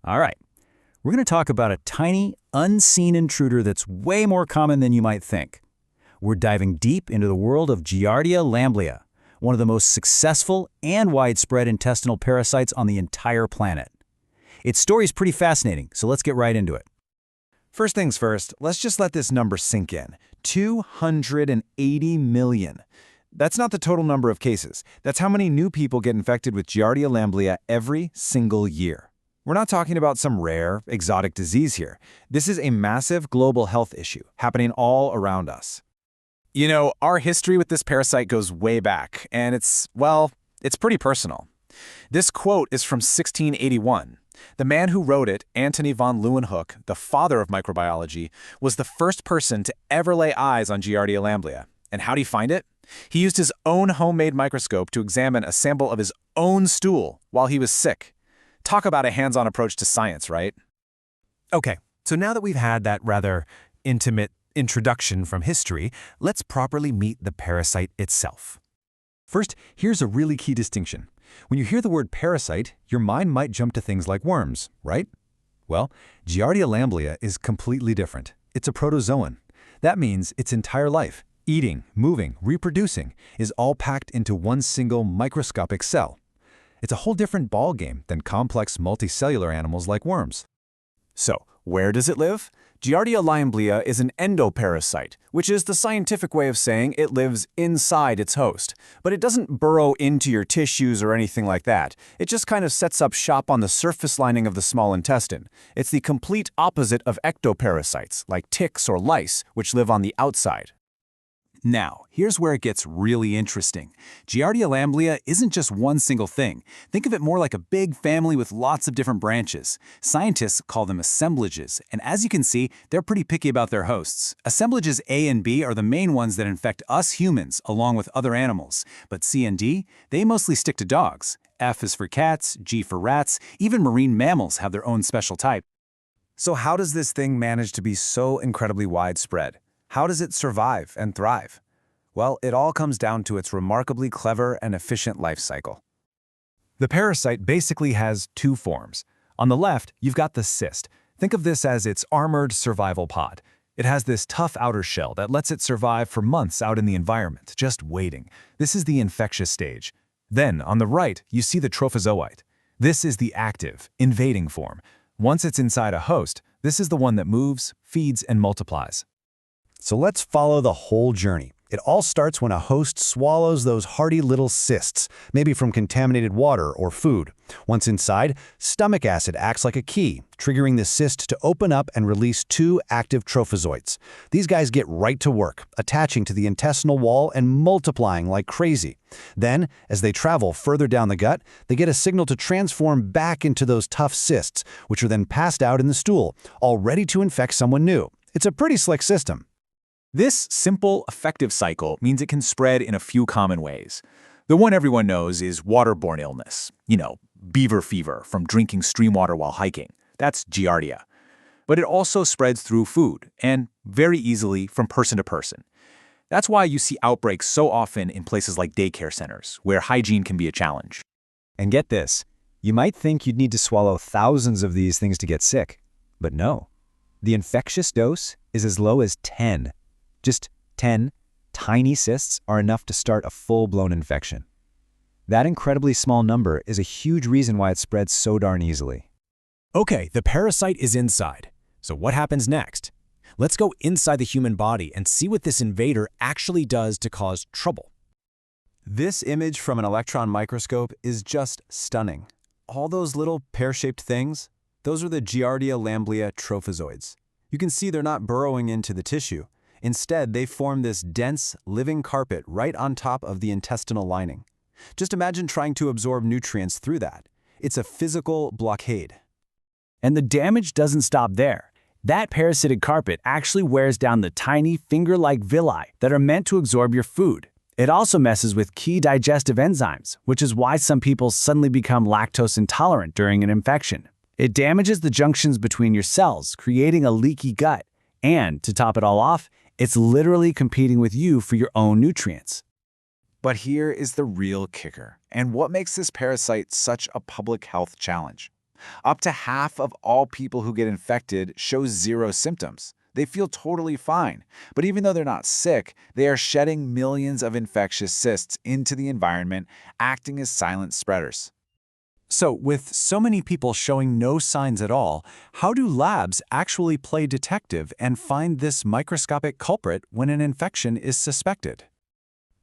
All right, we're going to talk about a tiny, unseen intruder that's way more common than you might think. We're diving deep into the world of Giardia lamblia, one of the most successful and widespread intestinal parasites on the entire planet. Its story is pretty fascinating, so let's get right into it. First things first, let's just let this number sink in. 280 million. That's not the total number of cases. That's how many new people get infected with Giardia lamblia every single year. We're not talking about some rare, exotic disease here. This is a massive global health issue happening all around us. You know, our history with this parasite goes way back, and it's pretty personal. This quote is from 1681. The man who wrote it, Antony von Leeuwenhoek, the father of microbiology, was the first person to ever lay eyes on Giardia lamblia. And how'd he find it? He used his own homemade microscope to examine a sample of his own stool while he was sick. Talk about a hands-on approach to science, right? Okay, so now that we've had that rather intimate introduction from history, let's properly meet the parasite itself. First, here's a really key distinction. When you hear the word parasite, your mind might jump to things like worms, right? Well, Giardia lamblia is completely different. It's a protozoan. That means its entire life, eating, moving, reproducing, is all packed into one single microscopic cell. It's a whole different ballgame than complex multicellular animals like worms. So, where does it live? Giardia lamblia is an endoparasite, which is the scientific way of saying it lives inside its host. But it doesn't burrow into your tissues or anything like that. It just kind of sets up shop on the surface lining of the small intestine. It's the complete opposite of ectoparasites, like ticks or lice, which live on the outside. Now, here's where it gets really interesting. Giardia lamblia isn't just one single thing. Think of it more like a big family with lots of different branches. Scientists call them assemblages, and as you can see, they're pretty picky about their hosts. Assemblages A and B are the main ones that infect us humans, along with other animals. But C and D, they mostly stick to dogs. F is for cats, G for rats, even marine mammals have their own special type. So how does this thing manage to be so incredibly widespread? How does it survive and thrive? Well, it all comes down to its remarkably clever and efficient life cycle. The parasite basically has two forms. On the left, you've got the cyst. Think of this as its armored survival pod. It has this tough outer shell that lets it survive for months out in the environment, just waiting. This is the infectious stage. Then, on the right, you see the trophozoite. This is the active, invading form. Once it's inside a host, this is the one that moves, feeds, and multiplies. So let's follow the whole journey. It all starts when a host swallows those hardy little cysts, maybe from contaminated water or food. Once inside, stomach acid acts like a key, triggering the cyst to open up and release two active trophozoites. These guys get right to work, attaching to the intestinal wall and multiplying like crazy. Then, as they travel further down the gut, they get a signal to transform back into those tough cysts, which are then passed out in the stool, all ready to infect someone new. It's a pretty slick system. This simple, effective cycle means it can spread in a few common ways. The one everyone knows is waterborne illness. Beaver fever from drinking stream water while hiking. That's Giardia. But it also spreads through food, and very easily from person to person. That's why you see outbreaks so often in places like daycare centers, where hygiene can be a challenge. And get this, you might think you'd need to swallow thousands of these things to get sick. But no. The infectious dose is as low as 10. Just 10 tiny cysts are enough to start a full-blown infection. That incredibly small number is a huge reason why it spreads so darn easily. Okay, the parasite is inside. So what happens next? Let's go inside the human body and see what this invader actually does to cause trouble. This image from an electron microscope is just stunning. All those little pear-shaped things, those are the Giardia lamblia trophozoites. You can see they're not burrowing into the tissue. Instead, they form this dense, living carpet right on top of the intestinal lining. Just imagine trying to absorb nutrients through that. It's a physical blockade. And the damage doesn't stop there. That parasitic carpet actually wears down the tiny finger-like villi that are meant to absorb your food. It also messes with key digestive enzymes, which is why some people suddenly become lactose intolerant during an infection. It damages the junctions between your cells, creating a leaky gut. And, to top it all off, it's literally competing with you for your own nutrients. But here is the real kicker, and what makes this parasite such a public health challenge. Up to half of all people who get infected show zero symptoms. They feel totally fine. But even though they're not sick, they are shedding millions of infectious cysts into the environment, acting as silent spreaders. So, with so many people showing no signs at all, how do labs actually play detective and find this microscopic culprit when an infection is suspected?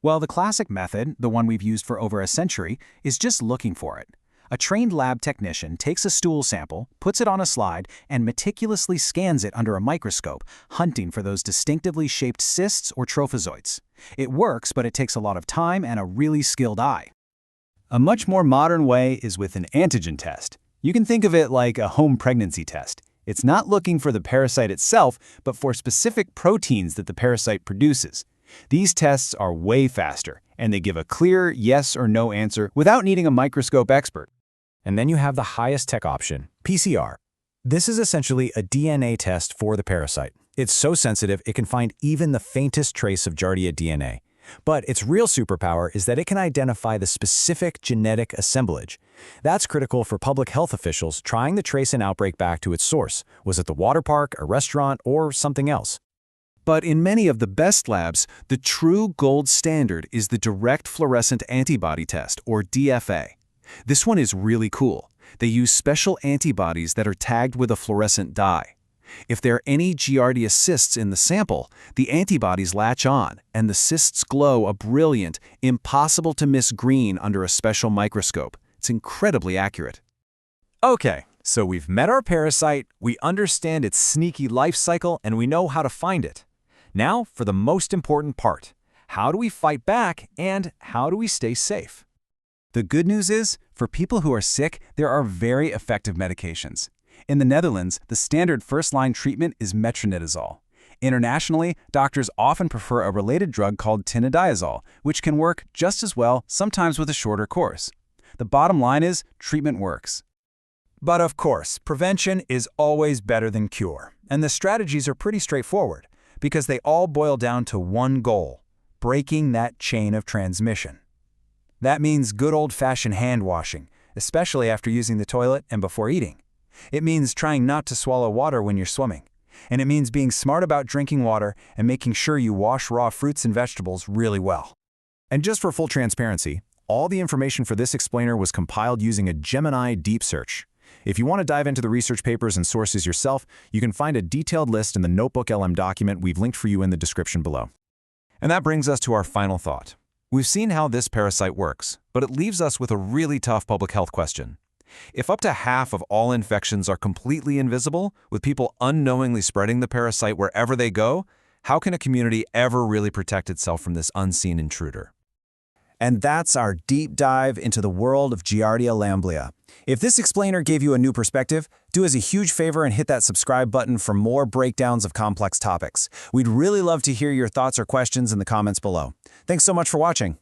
Well, the classic method, the one we've used for over a century, is just looking for it. A trained lab technician takes a stool sample, puts it on a slide, and meticulously scans it under a microscope, hunting for those distinctively shaped cysts or trophozoites. It works, but it takes a lot of time and a really skilled eye. A much more modern way is with an antigen test. You can think of it like a home pregnancy test. It's not looking for the parasite itself, but for specific proteins that the parasite produces. These tests are way faster, and they give a clear yes or no answer without needing a microscope expert. And then you have the highest tech option, PCR. This is essentially a DNA test for the parasite. It's so sensitive it can find even the faintest trace of Giardia DNA. But its real superpower is that it can identify the specific genetic assemblage. That's critical for public health officials trying to trace an outbreak back to its source. Was it the water park, a restaurant, or something else? But in many of the best labs, the true gold standard is the direct fluorescent antibody test, or DFA. This one is really cool. They use special antibodies that are tagged with a fluorescent dye. If there are any Giardia cysts in the sample, the antibodies latch on, and the cysts glow a brilliant, impossible-to-miss green under a special microscope. It's incredibly accurate. Okay, so we've met our parasite, we understand its sneaky life cycle, and we know how to find it. Now for the most important part. How do we fight back, and how do we stay safe? The good news is, for people who are sick, there are very effective medications. In the Netherlands, the standard first-line treatment is metronidazole. Internationally, doctors often prefer a related drug called tinidazole, which can work just as well, sometimes with a shorter course. The bottom line is, treatment works. But of course, prevention is always better than cure. And the strategies are pretty straightforward, because they all boil down to one goal: breaking that chain of transmission. That means good old-fashioned hand washing, especially after using the toilet and before eating. It means trying not to swallow water when you're swimming. And it means being smart about drinking water and making sure you wash raw fruits and vegetables really well. And just for full transparency, all the information for this explainer was compiled using a Gemini deep search. If you want to dive into the research papers and sources yourself, you can find a detailed list in the Notebook LM document we've linked for you in the description below. And that brings us to our final thought. We've seen how this parasite works, but it leaves us with a really tough public health question. If up to half of all infections are completely invisible, with people unknowingly spreading the parasite wherever they go, how can a community ever really protect itself from this unseen intruder? And that's our deep dive into the world of Giardia lamblia. If this explainer gave you a new perspective, do us a huge favor and hit that subscribe button for more breakdowns of complex topics. We'd really love to hear your thoughts or questions in the comments below. Thanks so much for watching.